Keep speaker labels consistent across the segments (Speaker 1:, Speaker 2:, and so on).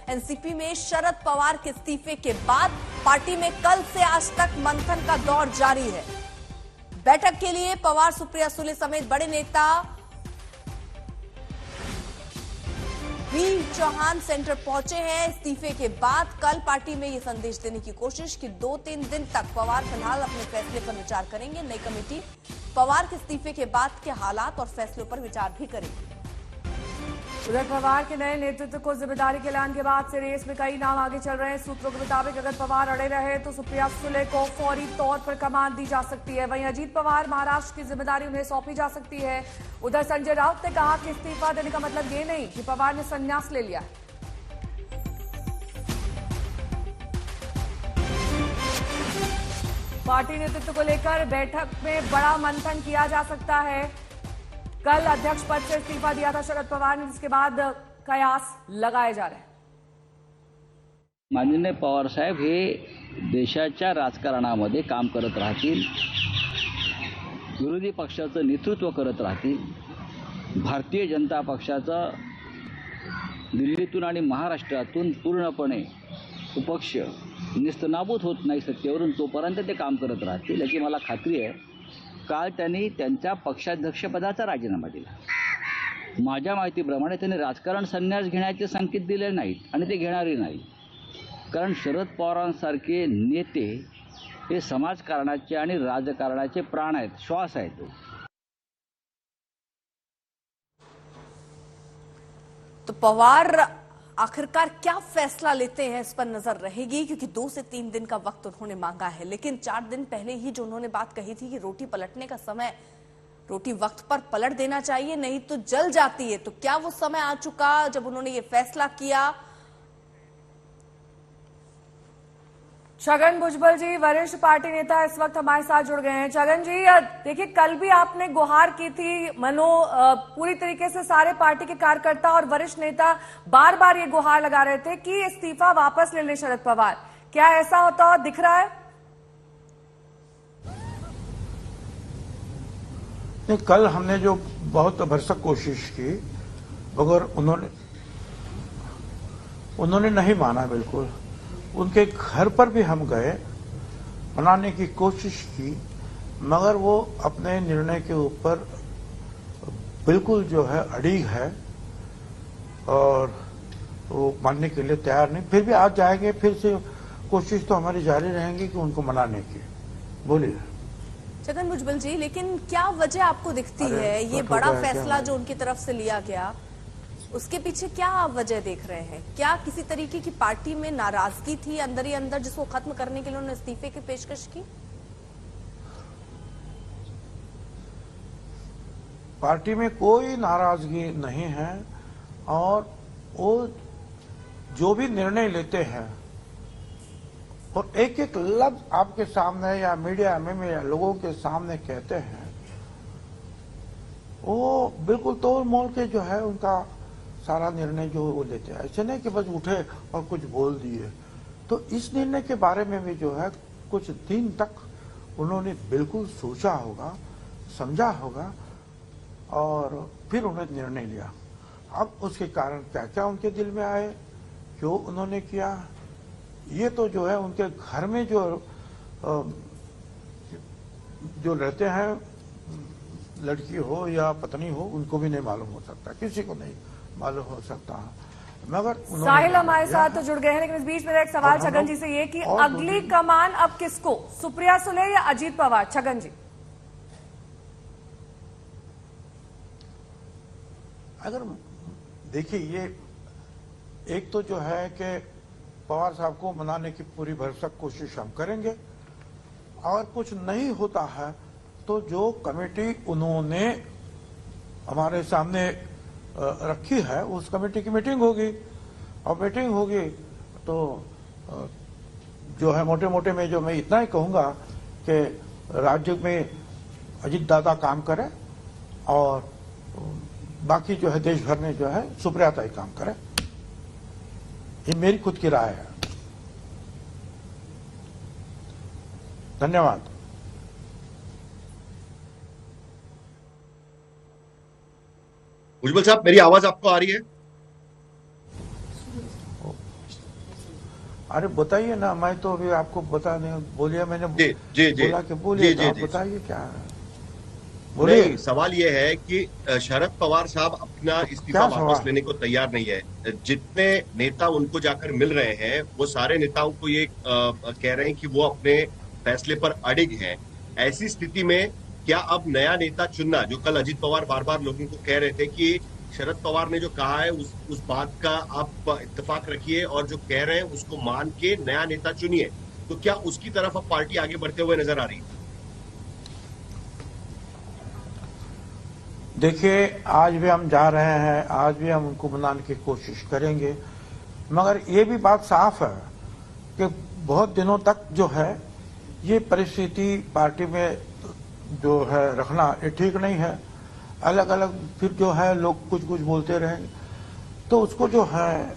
Speaker 1: NCP में शरद पवार के इस्तीफे के बाद पार्टी में कल से आज तक मंथन का दौर जारी है। बैठक के लिए पवार, सुप्रिया सुले समेत बड़े नेता वी चौहान सेंटर पहुंचे हैं। इस्तीफे के बाद कल पार्टी में यह संदेश देने की कोशिश कि 2-3 दिन तक पवार फिलहाल अपने फैसले पर विचार करेंगे। नई कमेटी पवार के इस्तीफे के बाद के हालात और फैसलों पर विचार भी करेगी।
Speaker 2: उधर पवार के नए नेतृत्व को जिम्मेदारी के ऐलान के बाद से रेस में कई नाम आगे चल रहे हैं। सूत्रों के मुताबिक अगर पवार अड़े रहे तो सुप्रिया सुले को फौरी तौर पर कमान दी जा सकती है। वहीं अजीत पवार महाराष्ट्र की जिम्मेदारी उन्हें सौंपी जा सकती है। उधर संजय राउत ने कहा कि इस्तीफा देने का मतलब ये नहीं कि पवार ने संन्यास ले लिया है। पार्टी नेतृत्व को लेकर बैठक में बड़ा मंथन किया जा सकता है। कल अध्यक्ष पद से इस्तीफा दिया था शरद पवार ने, जिसके बाद कयास लगाए जा रहे हैं।
Speaker 3: माननीय पवार साहेब हे देशाच्या राजकारणामध्ये काम करत राहतील, विरोधी पक्षाचं नेतृत्व करत राहतील, भारतीय जनता पक्षाचा दिल्लीतून आणि महाराष्ट्रातून पूर्णपणे उपक्ष निस्तनाबूत होत नाही सत्तेवरून, तोपर्यंत ते काम करत राहतील याची मला खात्री आहे। काल त्यांनी त्यांच्या पक्षाध्यक्षपदाचा राजीनामा दिला। माझ्या माहितीप्रमाणे त्यांनी राजकारण संन्यास घेण्याचे संकेत दिले नाहीत आणि ते घेणारही नाही, कारण शरद पवारांसारखे नेते हे समाजकारणाचे आणि राजकारणाचे प्राण आहेत, श्वास आहेत।
Speaker 1: तो पवार आखिरकार क्या फैसला लेते हैं इस पर नजर रहेगी, क्योंकि 2 से 3 दिन का वक्त उन्होंने मांगा है। लेकिन 4 दिन पहले ही जो उन्होंने बात कही थी कि रोटी पलटने का समय, रोटी वक्त पर पलट देना चाहिए नहीं तो जल जाती है, तो क्या वो समय आ चुका जब उन्होंने ये फैसला किया?
Speaker 2: छगन भुजबल जी, वरिष्ठ पार्टी नेता, इस वक्त हमारे साथ जुड़ गए हैं। छगन जी, देखिए कल भी आपने गुहार की थी, पूरी तरीके से सारे पार्टी के कार्यकर्ता और वरिष्ठ नेता बार बार ये गुहार लगा रहे थे कि इस्तीफा वापस ले लें शरद पवार। क्या ऐसा होता दिख रहा है?
Speaker 4: नहीं, कल हमने जो बहुत भरसक कोशिश की, मगर उन्होंने नहीं माना। बिल्कुल उनके घर पर भी हम गए, मनाने की कोशिश की, मगर वो अपने निर्णय के ऊपर बिल्कुल जो है अड़िग है और वो मानने के लिए तैयार नहीं। फिर भी आज जाएंगे, फिर से कोशिश तो हमारी जारी रहेंगी कि उनको मनाने की। बोलिए
Speaker 1: छगन भुजबल जी, लेकिन क्या वजह आपको दिखती है ये बड़ा फैसला जो उनकी तरफ से लिया गया, उसके पीछे क्या आप वजह देख रहे हैं? क्या किसी तरीके की पार्टी में नाराजगी थी अंदर ही अंदर जिसको खत्म करने के लिए उन्होंने इस्तीफे की पेशकश की?
Speaker 4: पार्टी में कोई नाराजगी नहीं है और वो जो भी निर्णय लेते हैं और एक एक लफ्ज आपके सामने या मीडिया में या लोगों के सामने कहते हैं, वो बिल्कुल तोड़ मोड़ के जो है उनका सारा निर्णय जो वो लेते हैं। ऐसे नहीं कि बस उठे और कुछ बोल दिए। तो इस निर्णय के बारे में भी जो है कुछ दिन तक उन्होंने बिल्कुल सोचा होगा, समझा होगा और फिर उन्होंने निर्णय लिया। अब उसके कारण क्या क्या उनके दिल में आए, क्यों उन्होंने किया, ये तो जो है उनके घर में जो रहते हैं, लड़की हो या पत्नी हो, उनको भी नहीं मालूम हो सकता, किसी को नहीं मालूम हो सकता। मगर
Speaker 2: साहिल हमारे साथ तो जुड़ गए हैं, लेकिन इस बीच मेरा एक सवाल छगन जी से ये कि अगली कमान अब किसको, सुप्रिया सुले या अजीत पवार? छगन जी,
Speaker 4: अगर देखिए, ये एक तो जो है कि पवार साहब को मनाने की पूरी भरसक कोशिश हम करेंगे, और कुछ नहीं होता है तो जो कमेटी उन्होंने हमारे सामने रखी है उस कमेटी की मीटिंग होगी, और मीटिंग होगी तो जो है मोटे मोटे में जो मैं इतना ही कहूंगा कि राज्य में अजीत दादा काम करे और बाकी जो है देश भर में जो है सुप्रिया ताई काम करे। ये मेरी खुद की राय है। धन्यवाद।
Speaker 5: भुजबल साहब, मेरी आवाज आपको आ रही है?
Speaker 4: अरे बताइए ना, मैं तो अभी आपको बता नहीं बोलिए, मैंने
Speaker 5: जी
Speaker 4: बोला कि बोलिए,
Speaker 5: जी,
Speaker 4: आप
Speaker 5: जी।
Speaker 4: बताइए क्या है, बोलिए।
Speaker 5: नहीं, सवाल ये है कि शरद पवार साहब अपना
Speaker 4: तो
Speaker 5: इस्तीफा
Speaker 4: क्या
Speaker 5: वापस
Speaker 4: सवाल?
Speaker 5: लेने को तैयार नहीं है। जितने नेता उनको जाकर मिल रहे हैं वो सारे नेताओं को ये कह रहे हैं कि वो अपने फैसले पर अडिग हैं। ऐसी स्थिति में क्या अब नया नेता चुनना, जो कल अजित पवार बार बार लोगों को कह रहे थे कि शरद पवार ने जो कहा है उस बात का आप इत्तेफाक रखिए और जो कह रहे हैं उसको मान के नया नेता चुनिए, तो क्या उसकी तरफ अब पार्टी आगे बढ़ते हुए नजर आ रही है?
Speaker 4: देखिए, आज भी हम जा रहे हैं, आज भी हम उनको मनाने की कोशिश करेंगे, मगर ये भी बात साफ है कि बहुत दिनों तक जो है ये परिस्थिति पार्टी में जो है रखना ये ठीक नहीं है। अलग अलग फिर जो है लोग कुछ कुछ बोलते रहेंगे, तो उसको जो है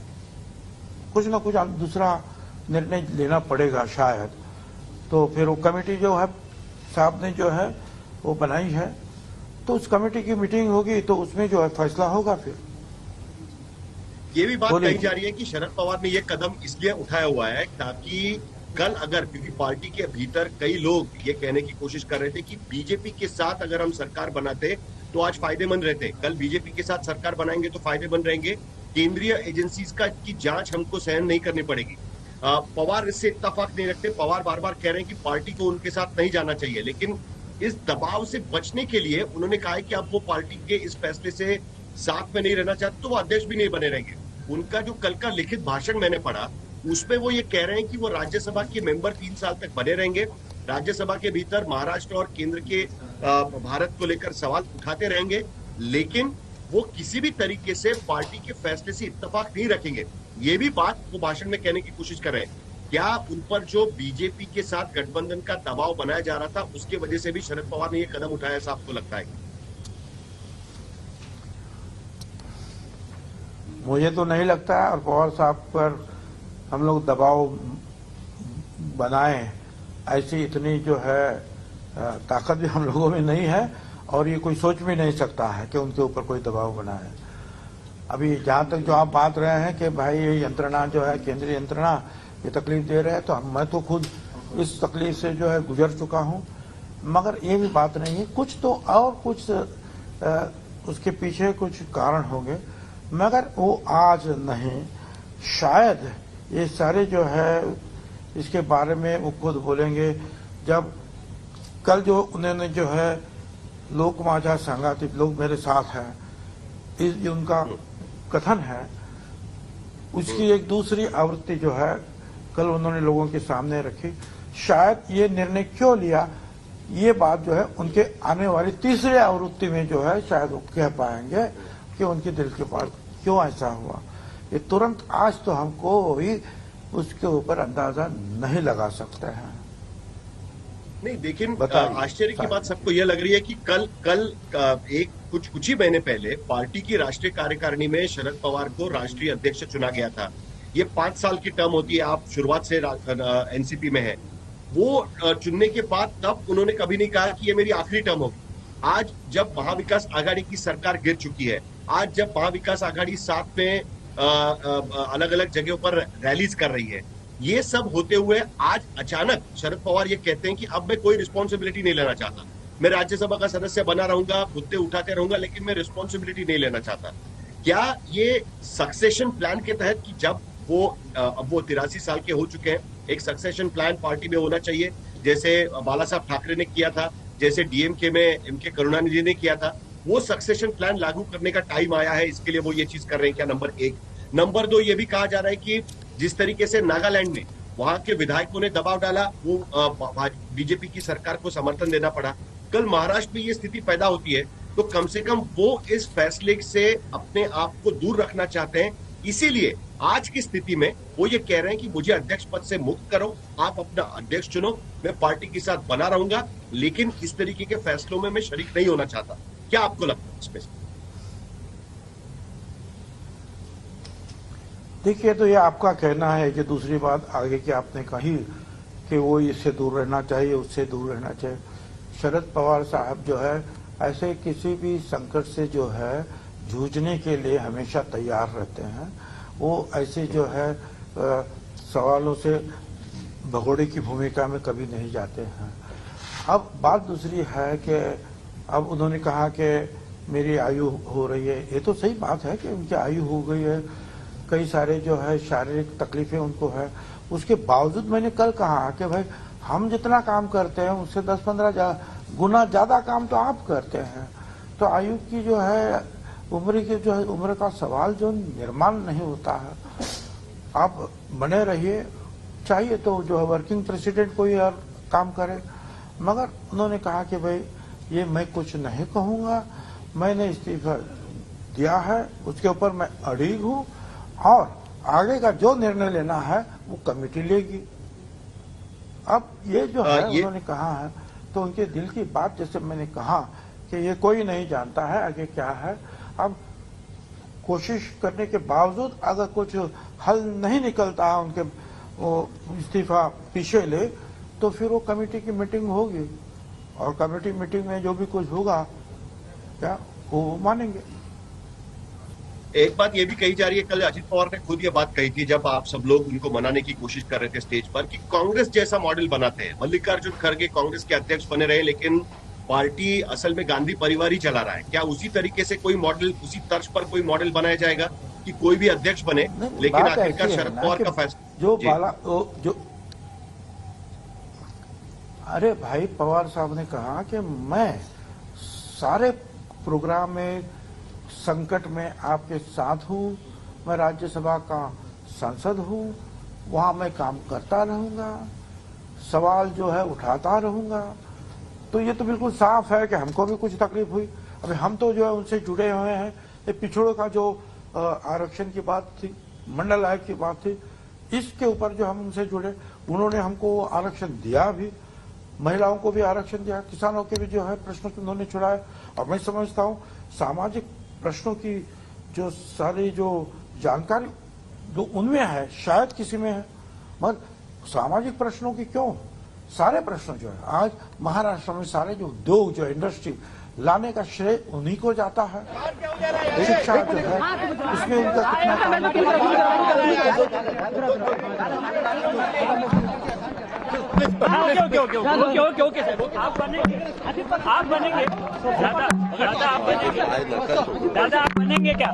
Speaker 4: कुछ ना कुछ दूसरा निर्णय लेना पड़ेगा शायद। तो फिर वो कमेटी जो है साहब ने जो है वो बनाई है, तो उस कमेटी की मीटिंग होगी तो उसमें जो है फैसला होगा। फिर
Speaker 5: ये भी बात
Speaker 4: बोलिए।
Speaker 5: कही जा रही है कि शरद पवार ने ये कदम इसलिए उठाया हुआ है ताकि कल अगर, क्योंकि पार्टी के भीतर कई लोग ये कहने की कोशिश कर रहे थे कि बीजेपी के साथ अगर हम सरकार बनाते तो आज फायदेमंद रहते, कल बीजेपी के साथ सरकार बनाएंगे तो फायदेमंद रहेंगे, केंद्रीय एजेंसीज की जांच हमको सहन नहीं करनी पड़ेगी। पवार इससे इत्तेफाक नहीं रखते। पवार बार बार कह रहे हैं कि पार्टी को उनके साथ नहीं जाना चाहिए, लेकिन इस दबाव से बचने के लिए उन्होंने कहा है कि अब वो पार्टी के इस फैसले से साथ में नहीं रहना चाहते तो वो अध्यक्ष भी नहीं बने रहेंगे। उनका जो कल का लिखित भाषण मैंने पढ़ा उसमें वो ये कह रहे हैं कि वो राज्यसभा के मेंबर 3 साल तक बने रहेंगे, राज्यसभा के भीतर महाराष्ट्र और केंद्र के भारत को लेकर सवाल उठाते रहेंगे, लेकिन वो किसी भी तरीके से पार्टी के फैसले से इत्तेफाक नहीं रखेंगे। ये भी बात वो भाषण में कहने की कोशिश कर रहे हैं। क्या उन पर जो बीजेपी के साथ गठबंधन का दबाव बनाया जा रहा था उसके वजह से भी शरद पवार ने ये कदम उठाया, ऐसा आपको लगता है?
Speaker 4: मुझे तो नहीं लगता है, और पवार साहब पर हम लोग दबाव बनाएं ऐसी इतनी जो है ताकत भी हम लोगों में नहीं है, और ये कोई सोच भी नहीं सकता है कि उनके ऊपर कोई दबाव बनाए। अभी जहां तक जो आप बात रहे हैं कि भाई ये यंत्रणा जो है, केंद्रीय यंत्रणा ये तकलीफ दे रहे हैं, तो मैं तो खुद इस तकलीफ से जो है गुजर चुका हूं, मगर ये भी बात नहीं है, कुछ तो और कुछ उसके पीछे कुछ कारण होंगे, मगर वो आज नहीं। शायद ये सारे जो है इसके बारे में वो खुद बोलेंगे जब कल जो उन्होंने जो है लोक माझा संघाती लोग मेरे साथ हैं, इस जो उनका कथन है उसकी एक दूसरी आवृत्ति जो है कल उन्होंने लोगों के सामने रखी। शायद ये निर्णय क्यों लिया, ये बात जो है उनके आने वाली तीसरी आवृत्ति में जो है शायद वो कह पाएंगे कि उनके दिल के पास क्यों ऐसा हुआ। ये तुरंत आज तो हमको ही उसके ऊपर अंदाजा नहीं लगा सकते हैं।
Speaker 5: नहीं, लेकिन आश्चर्य की बात सबको यह लग रही है कि कल एक कुछ ही महीने पहले पार्टी की राष्ट्रीय कार्यकारिणी में शरद पवार को राष्ट्रीय अध्यक्ष चुना गया था। ये 5 साल की टर्म होती है, आप शुरुआत से एनसीपी में है। वो चुनने के बाद तब उन्होंने कभी नहीं कहा कि ये मेरी आखिरी टर्म होगी। आज जब महाविकास आघाड़ी की सरकार गिर चुकी है, आज जब महाविकास आघाड़ी साथ में अलग अलग जगहों पर रैलीज कर रही है, ये सब होते हुए आज अचानक शरद पवार ये कहते हैं कि अब मैं कोई रिस्पॉन्सिबिलिटी नहीं लेना चाहता, मैं राज्यसभा का सदस्य बना रहूंगा, मुद्दे उठाते रहूंगा, लेकिन मैं रिस्पॉन्सिबिलिटी नहीं लेना चाहता। क्या ये सक्सेशन प्लान के तहत कि जब वो अब वो 83 साल के हो चुके हैं, एक सक्सेशन प्लान पार्टी में होना चाहिए, जैसे बाला साहब ठाकरे ने किया था, जैसे डीएमके में एमके करुणानिधि ने किया था, वो सक्सेशन प्लान लागू करने का टाइम आया है, इसके लिए वो ये चीज कर रहे हैं क्या? नंबर 1। नंबर 2, ये भी कहा जा रहा है कि जिस तरीके से नागालैंड में वहां के विधायकों ने दबाव डाला, वो बीजेपी की सरकार को समर्थन देना पड़ा। कल महाराष्ट्र में ये स्थिति पैदा होती है तो कम से कम वो इस फैसले से अपने आप को दूर रखना चाहते हैं। इसीलिए आज की स्थिति में वो ये कह रहे हैं कि मुझे अध्यक्ष पद से मुक्त करो, आप अपना अध्यक्ष चुनो, मैं पार्टी के साथ बना रहूंगा, लेकिन इस तरीके के फैसलों में मैं शरीक नहीं होना चाहता। क्या आपको लगता है इसमें?
Speaker 4: देखिए, तो ये आपका कहना है कि दूसरी बात आगे की आपने कही कि वो इससे दूर रहना चाहिए, उससे दूर रहना चाहिए। शरद पवार साहब जो है ऐसे किसी भी संकट से जो है जूझने के लिए हमेशा तैयार रहते हैं। वो ऐसे जो है सवालों से भगोड़े की भूमिका में कभी नहीं जाते हैं। अब बात दूसरी है कि अब उन्होंने कहा कि मेरी आयु हो रही है, ये तो सही बात है कि उनकी आयु हो गई है, कई सारे जो है शारीरिक तकलीफें उनको है। उसके बावजूद मैंने कल कहा कि भाई हम जितना काम करते हैं उससे 10-15 गुना ज्यादा काम तो आप करते हैं। तो आयु की जो है उम्र की जो है उम्र का सवाल जो निर्माण नहीं होता है। आप बने रहिए, चाहिए तो जो है वर्किंग प्रेसिडेंट कोई और काम करे, मगर उन्होंने कहा कि भाई ये मैं कुछ नहीं कहूंगा, मैंने इस्तीफा दिया है, उसके ऊपर मैं अड़िग हूं और आगे का जो निर्णय लेना है वो कमेटी लेगी। अब ये जो है उन्होंने कहा है तो उनके दिल की बात, जैसे मैंने कहा कि ये कोई नहीं जानता है आगे क्या है। अब कोशिश करने के बावजूद अगर कुछ हल नहीं निकलता है, उनके वो इस्तीफा पीछे ले, तो फिर वो कमेटी की मीटिंग होगी और कमेटी मीटिंग में जो भी कुछ होगा क्या वो मानेंगे।
Speaker 5: एक बात ये भी कही जा रही है, कल अजित पवार ने खुद ये बात कही थी जब आप सब लोग उनको मनाने की कोशिश कर रहे थे स्टेज पर, कि कांग्रेस जैसा मॉडल बनाते हैं। मल्लिकार्जुन खड़गे कांग्रेस के अध्यक्ष बने रहे, लेकिन पार्टी असल में गांधी परिवार ही चला रहा है। क्या उसी तरीके से कोई मॉडल, उसी तर्ज पर कोई मॉडल बनाया जाएगा कि कोई भी अध्यक्ष बने, लेकिन आखिरकार शरद पवार का फैसला
Speaker 4: जो अरे भाई पवार साहब ने कहा कि मैं सारे प्रोग्राम में संकट में आपके साथ हूं, मैं राज्यसभा का सांसद हूं, वहां मैं काम करता रहूंगा, सवाल जो है उठाता रहूंगा। तो ये तो बिल्कुल साफ है कि हमको भी कुछ तकलीफ हुई। अभी हम तो जो है उनसे जुड़े हुए हैं। ये पिछड़ों का जो आरक्षण की बात थी, मंडल आयोग की बात थी, इसके ऊपर जो हम उनसे जुड़े, उन्होंने हमको आरक्षण दिया भी, महिलाओं को भी आरक्षण दिया, किसानों के भी जो है प्रश्नों को उन्होंने छुड़ाया। और मैं समझता हूँ सामाजिक प्रश्नों की जो सारी जो जानकारी जो उनमें है शायद किसी में है, मगर सामाजिक प्रश्नों की क्यों, सारे प्रश्न जो है आज महाराष्ट्र में सारे जो उद्योग जो इंडस्ट्री लाने का श्रेय उन्हीं को जाता है। शिक्षा जो है इसमें उनका कितना
Speaker 6: आप बनेंगे दादा आप बनेंगे क्या?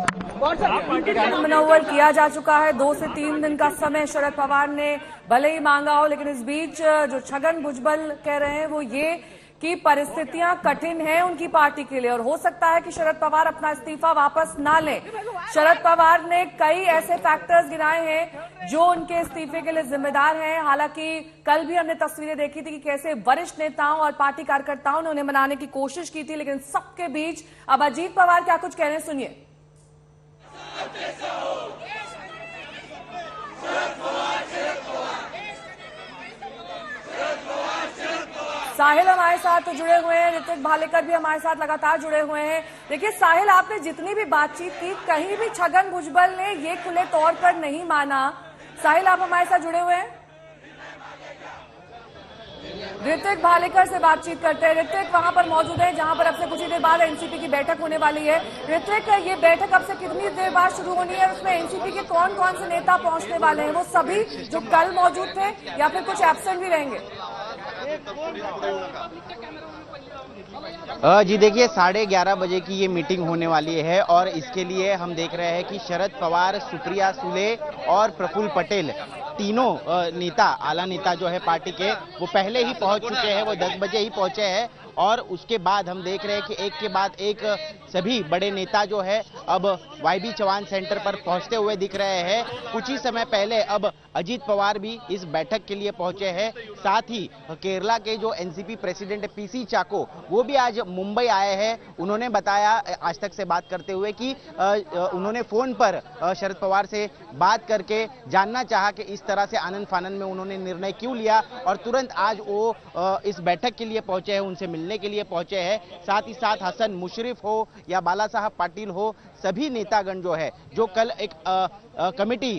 Speaker 2: मनोवर किया जा चुका है। 2 से 3 दिन का समय शरद पवार ने भले ही मांगा हो, लेकिन इस बीच जो छगन भुजबल कह रहे हैं वो ये कि परिस्थितियां कठिन हैं उनकी पार्टी के लिए और हो सकता है कि शरद पवार अपना इस्तीफा वापस ना लें। शरद पवार ने कई ऐसे फैक्टर्स गिनाए हैं जो उनके इस्तीफे के लिए जिम्मेदार हैं। हालांकि कल भी हमने तस्वीरें देखी थी कि कैसे वरिष्ठ नेताओं और पार्टी कार्यकर्ताओं ने उन्हें मनाने की कोशिश की थी, लेकिन सबके बीच अब अजीत पवार क्या कुछ कह रहे हैं, सुनिए। साहिल हमारे साथ जुड़े हुए हैं, ऋतिक भालेकर भी हमारे साथ लगातार जुड़े हुए हैं। देखिए साहिल, आपने जितनी भी बातचीत की कहीं भी छगन भुजबल ने ये खुले तौर पर नहीं माना। साहिल, आप हमारे साथ जुड़े हुए हैं। ऋतिक भालेकर से बातचीत करते हैं। ऋतिक वहां पर मौजूद है जहां पर अब से कुछ ही देर बाद एनसीपी की बैठक होने वाली है। ऋतिक, ये बैठक अब से कितनी देर बाद शुरू होनी है? उसमें एनसीपी के कौन कौन से नेता पहुंचने वाले हैं? वो सभी जो कल मौजूद थे या फिर कुछ एब्सेंट भी रहेंगे?
Speaker 7: जी देखिए 11:30 बजे की ये मीटिंग होने वाली है और इसके लिए हम देख रहे हैं कि शरद पवार, सुप्रिया सुले और प्रफुल्ल पटेल तीनों नेता, आला नेता जो है पार्टी के, वो पहले ही पहुंच चुके हैं। वो 10 बजे ही पहुंचे हैं और उसके बाद हम देख रहे हैं कि एक के बाद एक सभी बड़े नेता जो है अब वाईबी चौहान सेंटर पर पहुंचते हुए दिख रहे हैं। कुछ ही समय पहले अब अजीत पवार भी इस बैठक के लिए पहुंचे हैं। साथ ही केरला के जो एनसीपी प्रेसिडेंट पीसी चाको, वो भी आज मुंबई आए हैं। उन्होंने बताया आज तक से बात करते हुए कि उन्होंने फोन पर शरद पवार से बात करके जानना चाहा कि इस तरह से आनन फानन में उन्होंने निर्णय क्यों लिया और तुरंत आज वो इस बैठक के लिए पहुंचे हैं, उनसे मिलने के लिए पहुंचे हैं। साथ ही साथ हसन मुशर्रफ हो या बाला साहब पाटिल हो, सभी नेतागण जो है जो कल एक कमेटी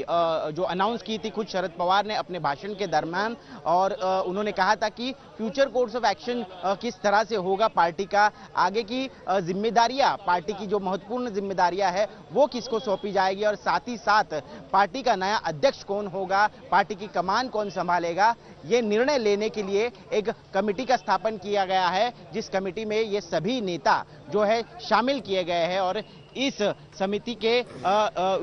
Speaker 7: जो अनाउंस की थी खुद शरद पवार ने अपने भाषण के दरमियान, और उन्होंने कहा था कि फ्यूचर कोर्स ऑफ एक्शन किस तरह से होगा, पार्टी का आगे की जिम्मेदारियां, पार्टी की जो महत्वपूर्ण जिम्मेदारियां है वो किसको सौंपी जाएगी, और साथ ही साथ पार्टी का नया अध्यक्ष कौन होगा, पार्टी की कमान कौन संभालेगा, ये निर्णय लेने के लिए एक कमेटी का स्थापन किया गया है, जिस कमेटी में ये सभी नेता जो है शामिल किए गए हैं। और इस समिति के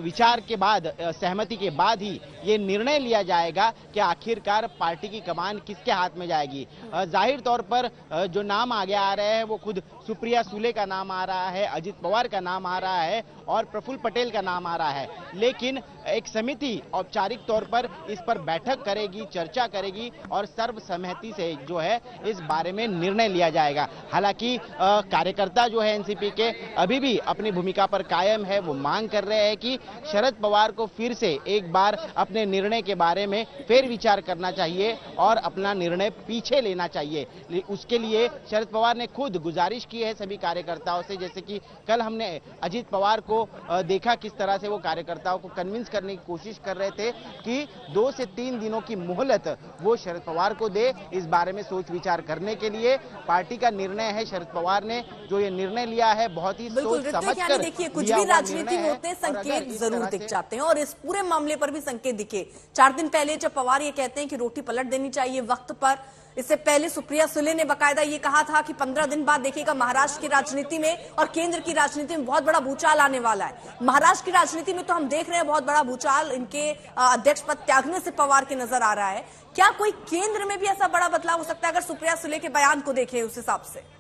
Speaker 7: विचार के बाद, सहमति के बाद ही ये निर्णय लिया जाएगा कि आखिरकार पार्टी की कमान किसके हाथ में जाएगी। जाहिर तौर पर जो नाम आगे आ रहे हैं वो खुद सुप्रिया सुले का नाम आ रहा है, अजित पवार का नाम आ रहा है और प्रफुल्ल पटेल का नाम आ रहा है, लेकिन एक समिति औपचारिक तौर पर इस पर बैठक करेगी, चर्चा करेगी और सर्वसम्मति से जो है इस बारे में निर्णय लिया जाएगा। हालांकि कार्यकर्ता जो है एनसीपी के अभी भी अपनी भूमिका पर कायम है, वो मांग कर रहे हैं कि शरद पवार को फिर से एक बार अपने निर्णय के बारे में फेर विचार करना चाहिए और अपना निर्णय पीछे लेना चाहिए। उसके लिए शरद पवार ने खुद गुजारिश की है सभी कार्यकर्ताओं से, जैसे कि कल हमने अजित पवार को देखा किस तरह से वो कार्यकर्ताओं को कन्विंस करने की कोशिश कर रहे थे कि 2 से 3 दिनों की मोहलत वो शरद पवार को दे इस बारे में सोच विचार करने के लिए। पार्टी का निर्णय है, शरद पवार ने जो ये निर्णय लिया है बहुत ही सोच समझ कर।
Speaker 1: देखिए, कुछ भी राजनीति में होते हैं संकेत जरूर दिख जाते हैं और इस पूरे मामले पर भी संकेत दिखे। 4 दिन पहले जब पवार ये कहते हैं कि रोटी पलट देनी चाहिए वक्त पर, इससे पहले सुप्रिया सुले ने बकायदा ये कहा था कि 15 दिन बाद देखिएगा महाराष्ट्र की राजनीति में और केंद्र की राजनीति में बहुत बड़ा भूचाल आने वाला है। महाराष्ट्र की राजनीति में तो हम देख रहे हैं बहुत बड़ा भूचाल इनके अध्यक्ष पद त्यागने से पवार के नजर आ रहा है। क्या कोई केंद्र में भी ऐसा बड़ा बदलाव हो सकता है अगर सुप्रिया सुले के बयान को देखें उस हिसाब से?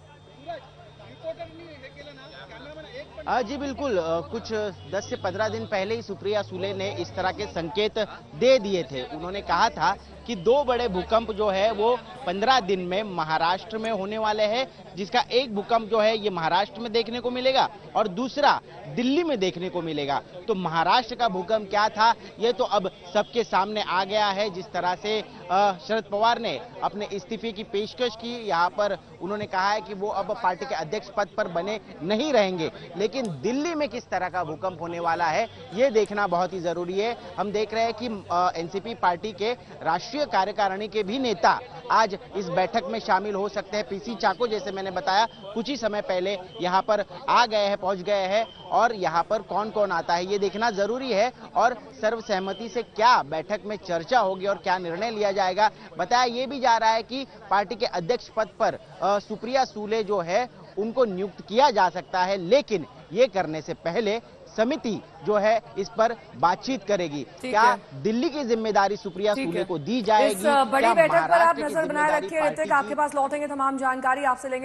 Speaker 7: जी बिल्कुल, कुछ 10 से 15 दिन पहले ही सुप्रिया सुले ने इस तरह के संकेत दे दिए थे। उन्होंने कहा था कि 2 बड़े भूकंप जो है वो 15 दिन में महाराष्ट्र में होने वाले हैं, जिसका एक भूकंप जो है ये महाराष्ट्र में देखने को मिलेगा और दूसरा दिल्ली में देखने को मिलेगा। तो महाराष्ट्र का भूकंप क्या था ये तो अब सबके सामने आ गया है। जिस तरह से शरद पवार ने अपने इस्तीफे की पेशकश की, यहाँ पर उन्होंने कहा है कि वो अब पार्टी के अध्यक्ष पद पर बने नहीं रहेंगे, लेकिन दिल्ली में किस तरह का भूकंप होने वाला है ये देखना बहुत ही जरूरी है। हम देख रहे हैं कि एनसीपी पार्टी के राष्ट्रीय कार्यकारिणी के भी नेता आज इस बैठक में शामिल हो सकते हैं। पीसी चाको जैसे मैंने बताया कुछ ही समय पहले यहाँ पर आ गए हैं, पहुंच गए हैं और यहाँ पर कौन कौन आता है ये देखना जरूरी है और सर्वसहमति से क्या बैठक में चर्चा होगी और क्या निर्णय लिया जाएगा। बताया ये भी जा रहा है कि पार्टी के अध्यक्ष पद पर सुप्रिया सुले जो है उनको नियुक्त किया जा सकता है, लेकिन ये करने से पहले समिति जो है इस पर बातचीत करेगी। क्या दिल्ली की जिम्मेदारी सुप्रिया सुले को दी जाएगी?
Speaker 2: इस बड़ी बैठक पर आप नजर बनाए रखिए ऋतिक, आपके पास लौटेंगे तमाम जानकारी आपसे लेंगे।